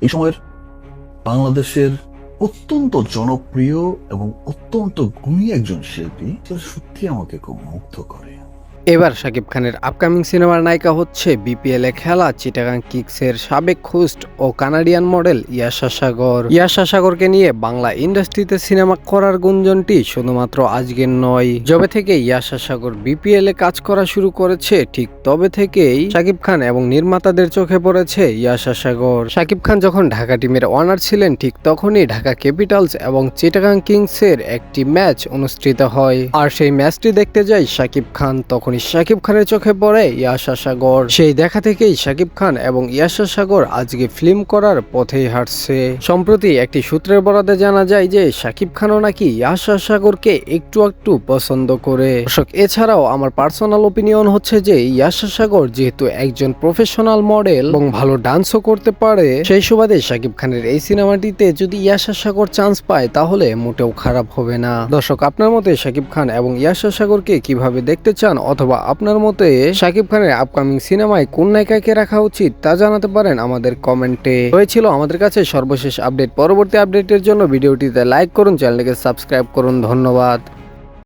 এই সময়ের বাংলাদেশের অত্যন্ত জনপ্রিয় এবং অত্যন্ত গুণী একজন শিল্পী, যেটা সত্যি আমাকে খুব মুগ্ধ করে। এবার শাকিব খানের আপকামিং সিনেমার নায়িকা হচ্ছে বিপিএল এ খেলা চিটাগাং কিংসের সাবেক হোস্ট ও কানাডিয়ান মডেল ইয়াশা সাগর। ইয়াশা সাগরকে নিয়ে বাংলা ইন্ডাস্ট্রিতে সিনেমা করার গুঞ্জনটি শুধুমাত্র আজকের নয়। যবে থেকে ইয়াশা সাগর বিপিএল এ কাজ করা শুরু করেছে, ঠিক তবে থেকেই শাকিব খান এবং নির্মাতাদের চোখে পড়েছে ইয়াশা সাগর। শাকিব খান যখন ঢাকা টিমের অনার ছিলেন, ঠিক তখনই ঢাকা ক্যাপিটালস এবং চিটাগাং কিংসের একটি ম্যাচ অনুষ্ঠিত হয়। আর সেই ম্যাচটি দেখতে যায় শাকিব খান। তখনই শাকিব খানের চোখে পড়ে ইয়াশা সাগর। সেই দেখা থেকেই শাকিব খান এবং ইয়াশা সাগর আজকে ফিল্ম করার পথেই হাঁটছে। সম্প্রতি একটি সূত্রের বরাতে জানা যায় যে শাকিব খানও নাকি ইয়াশা সাগরকে একটু একটু পছন্দ করে। দর্শক, এছাড়াও আমার পার্সোনাল ওপিনিয়ন হচ্ছে যে ইয়াশা সাগর যেহেতু একজন প্রফেশনাল মডেল এবং ভালো ডান্সও করতে পারে, সেই সুবাদে শাকিব খানের এই সিনেমাটিতে যদি ইয়াশা সাগর চান্স পায় তাহলে মোটেও খারাপ হবে না। দর্শক, আপনার মতে শাকিব খান এবং ইয়াশা সাগরকে কিভাবে দেখতে চান, অথবা আপনার মতে শাকিব খানের আপকামিং সিনেমায় কোন নায়িকাকে রাখা উচিত তা জানাতে পারেন আমাদের কমেন্টে। হয়েছিল আমাদের কাছে সর্বশেষ আপডেট। পরবর্তী আপডেটের জন্য ভিডিওটিতে লাইক করুন, চ্যানেলটিকে সাবস্ক্রাইব করুন। ধন্যবাদ।